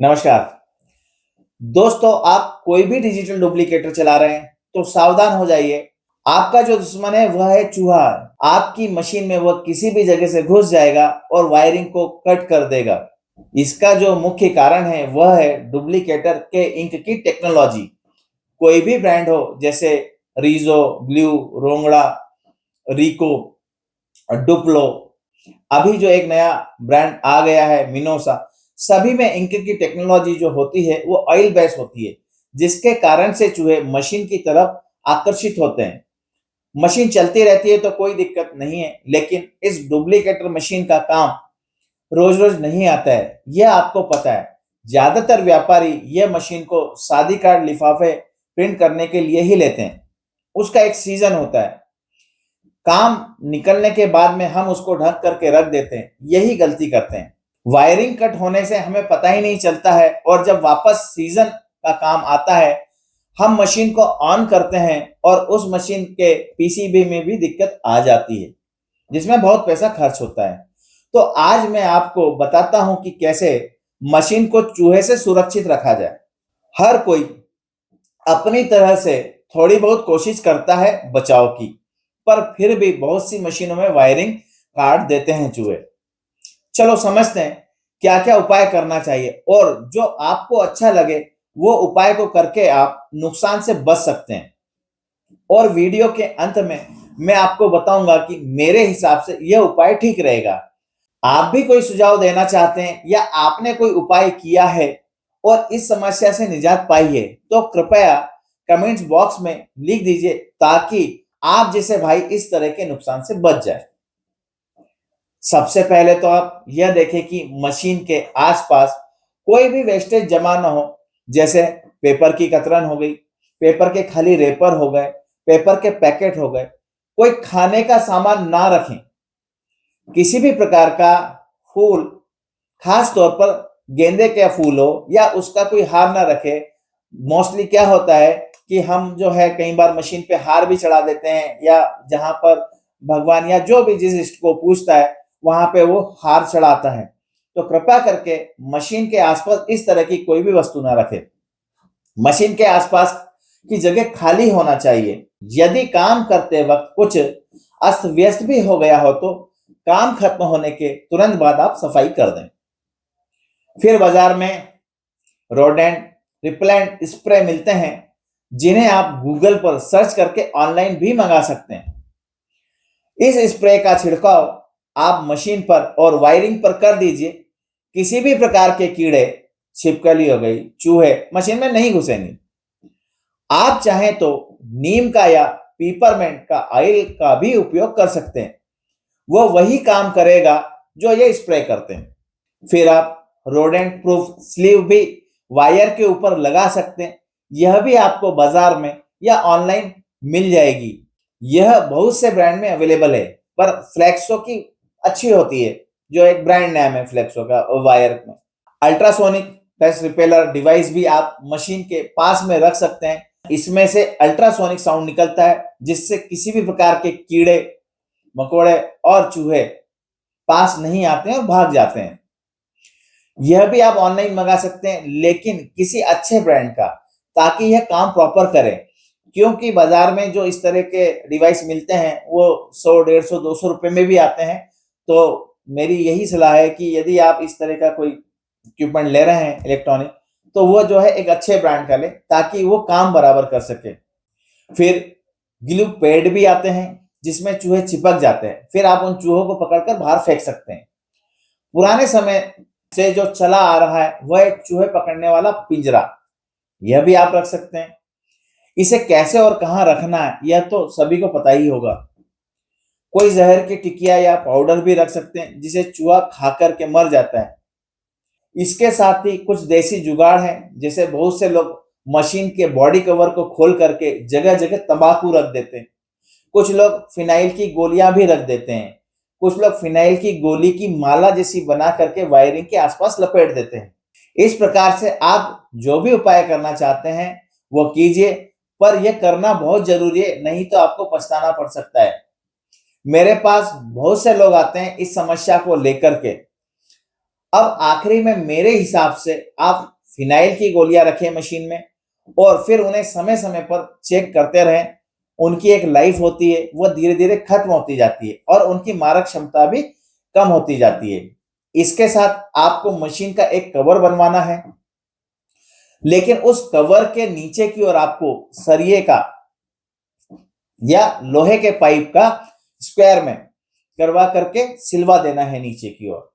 नमस्कार दोस्तों, आप कोई भी डिजिटल डुप्लीकेटर चला रहे हैं तो सावधान हो जाइए। आपका जो दुश्मन है वह है चूहा। आपकी मशीन में वह किसी भी जगह से घुस जाएगा और वायरिंग को कट कर देगा। इसका जो मुख्य कारण है वह है डुप्लीकेटर के इंक की टेक्नोलॉजी। कोई भी ब्रांड हो, जैसे रीजो, ब्लू, रोंगड़ा, रिको, डुप्लो, अभी जो एक नया ब्रांड आ गया है मिनोसा, सभी में इंक की टेक्नोलॉजी जो होती है वो ऑयल बेस होती है, जिसके कारण से चूहे मशीन की तरफ आकर्षित होते हैं। मशीन चलती रहती है तो कोई दिक्कत नहीं है, लेकिन इस डुप्लीकेटर मशीन का काम रोज रोज नहीं आता है, यह आपको पता है। ज्यादातर व्यापारी यह मशीन को शादी कार्ड, लिफाफे प्रिंट करने के लिए ही लेते हैं। उसका एक सीजन होता है, काम निकलने के बाद में हम उसको ढक करके रख देते हैं। यही गलती करते हैं। वायरिंग कट होने से हमें पता ही नहीं चलता है, और जब वापस सीजन का काम आता है, हम मशीन को ऑन करते हैं और उस मशीन के पीसीबी में भी दिक्कत आ जाती है, जिसमें बहुत पैसा खर्च होता है। तो आज मैं आपको बताता हूं कि कैसे मशीन को चूहे से सुरक्षित रखा जाए। हर कोई अपनी तरह से थोड़ी बहुत कोशिश करता है बचाव की, पर फिर भी बहुत सी मशीनों में वायरिंग काट देते हैं चूहे। चलो समझते हैं क्या क्या उपाय करना चाहिए, और जो आपको अच्छा लगे वो उपाय को करके आप नुकसान से बच सकते हैं। और वीडियो के अंत में मैं आपको बताऊंगा कि मेरे हिसाब से यह उपाय ठीक रहेगा। आप भी कोई सुझाव देना चाहते हैं या आपने कोई उपाय किया है और इस समस्या से निजात पाई है, तो कृपया कमेंट्स बॉक्स में लिख दीजिए, ताकि आप जैसे भाई इस तरह के नुकसान से बच जाए। सबसे पहले तो आप यह देखें कि मशीन के आसपास कोई भी वेस्टेज जमा ना हो, जैसे पेपर की कतरन हो गई, पेपर के खाली रेपर हो गए, पेपर के पैकेट हो गए। कोई खाने का सामान ना रखें। किसी भी प्रकार का फूल, खास तौर पर गेंदे के फूल हो या उसका कोई हार ना रखे। मोस्टली क्या होता है कि हम जो है कई बार मशीन पे हार भी चढ़ा देते हैं, या जहां पर भगवान या जो भी जिस इष्ट को पूछता है वहां पे वो हार चढ़ाता है। तो कृपया करके मशीन के आसपास इस तरह की कोई भी वस्तु ना रखे। मशीन के आसपास की जगह खाली होना चाहिए। यदि काम करते वक्त कुछ अस्त व्यस्त भी हो गया हो तो काम खत्म होने के तुरंत बाद आप सफाई कर दें। फिर बाजार में रोडेंट रिपेलेंट स्प्रे मिलते हैं, जिन्हें आप गूगल पर सर्च करके ऑनलाइन भी मंगा सकते हैं। इस स्प्रे का छिड़काव आप मशीन पर और वायरिंग पर कर दीजिए। किसी भी प्रकार के कीड़े, छिपकली हो गई, चूहे मशीन में नहीं घुसेंगे। आप चाहें तो नीम का या पीपरमेंट का ऑयल का भी उपयोग कर सकते हैं। वो वही काम करेगा जो ये स्प्रे करते हैं। फिर आप रोडेंट प्रूफ स्लीव भी वायर के ऊपर लगा सकते हैं। यह भी आपको बाजार में या ऑनलाइन मिल जाएगी। यह बहुत से ब्रांड में अवेलेबल है, पर फ्लेक्सो की अच्छी होती है, जो एक ब्रांड नेम है फ्लेक्सो का वायर में। अल्ट्रासोनिक पेस्ट रिपेलर डिवाइस भी आप मशीन के पास में रख सकते हैं। इसमें से अल्ट्रासोनिक साउंड निकलता है, जिससे किसी भी प्रकार के कीड़े मकोड़े और चूहे पास नहीं आते हैं और भाग जाते हैं। यह भी आप ऑनलाइन मंगा सकते हैं, लेकिन किसी अच्छे ब्रांड का, ताकि यह काम प्रॉपर करे। क्योंकि बाजार में जो इस तरह के डिवाइस मिलते हैं वो 100, 150, 200 रुपए में भी आते हैं। तो मेरी यही सलाह है कि यदि आप इस तरह का कोई इक्विपमेंट ले रहे हैं इलेक्ट्रॉनिक, तो वो जो है एक अच्छे ब्रांड का ले, ताकि वो काम बराबर कर सके। फिर ग्लू पैड भी आते हैं, जिसमें चूहे चिपक जाते हैं। फिर आप उन चूहों को पकड़कर बाहर फेंक सकते हैं। पुराने समय से जो चला आ रहा है वह एक चूहे पकड़ने वाला पिंजरा, यह भी आप रख सकते हैं। इसे कैसे और कहां रखना है यह तो सभी को पता ही होगा। कोई जहर की टिकिया या पाउडर भी रख सकते हैं, जिसे चूहा खा करके मर जाता है। इसके साथ ही कुछ देसी जुगाड़ है, जैसे बहुत से लोग मशीन के बॉडी कवर को खोल करके जगह जगह तंबाकू रख देते हैं। कुछ लोग फिनाइल की गोलियां भी रख देते हैं। कुछ लोग फिनाइल की गोली की माला जैसी बना करके वायरिंग के आसपास लपेट देते हैं। इस प्रकार से आप जो भी उपाय करना चाहते हैं वो कीजिए, पर यह करना बहुत जरूरी है, नहीं तो आपको पछताना पड़ सकता है। मेरे पास बहुत से लोग आते हैं इस समस्या को लेकर के। अब आखिरी में मेरे हिसाब से आप फिनाइल की गोलियां रखें मशीन में और फिर उन्हें समय समय पर चेक करते रहें। उनकी एक लाइफ होती है, वो धीरे धीरे खत्म होती जाती है और उनकी मारक क्षमता भी कम होती जाती है। इसके साथ आपको मशीन का एक कवर बनवाना है, लेकिन उस कवर के नीचे की ओर आपको सरिये का या लोहे के पाइप का स्क्वायर में करवा करके सिलवा देना है नीचे की ओर,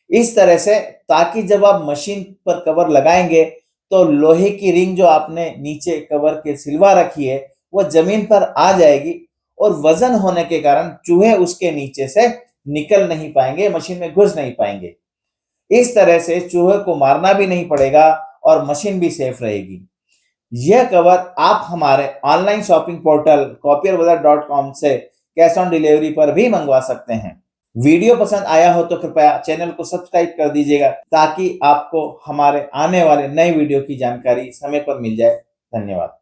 इस तरह से, ताकि जब आप मशीन पर कवर लगाएंगे तो लोहे की रिंग जो आपने नीचे कवर के सिलवा रखी है वो जमीन पर आ जाएगी और वजन होने के कारण चूहे उसके नीचे से निकल नहीं पाएंगे, मशीन में घुस नहीं पाएंगे। इस तरह से चूहे को मारना भी नहीं पड़ेगा और मशीन भी सेफ रहेगी। यह कवर आप हमारे ऑनलाइन शॉपिंग पोर्टल copierbazaar.com से कैश ऑन डिलीवरी पर भी मंगवा सकते हैं। वीडियो पसंद आया हो तो कृपया चैनल को सब्सक्राइब कर दीजिएगा, ताकि आपको हमारे आने वाले नए वीडियो की जानकारी समय पर मिल जाए। धन्यवाद।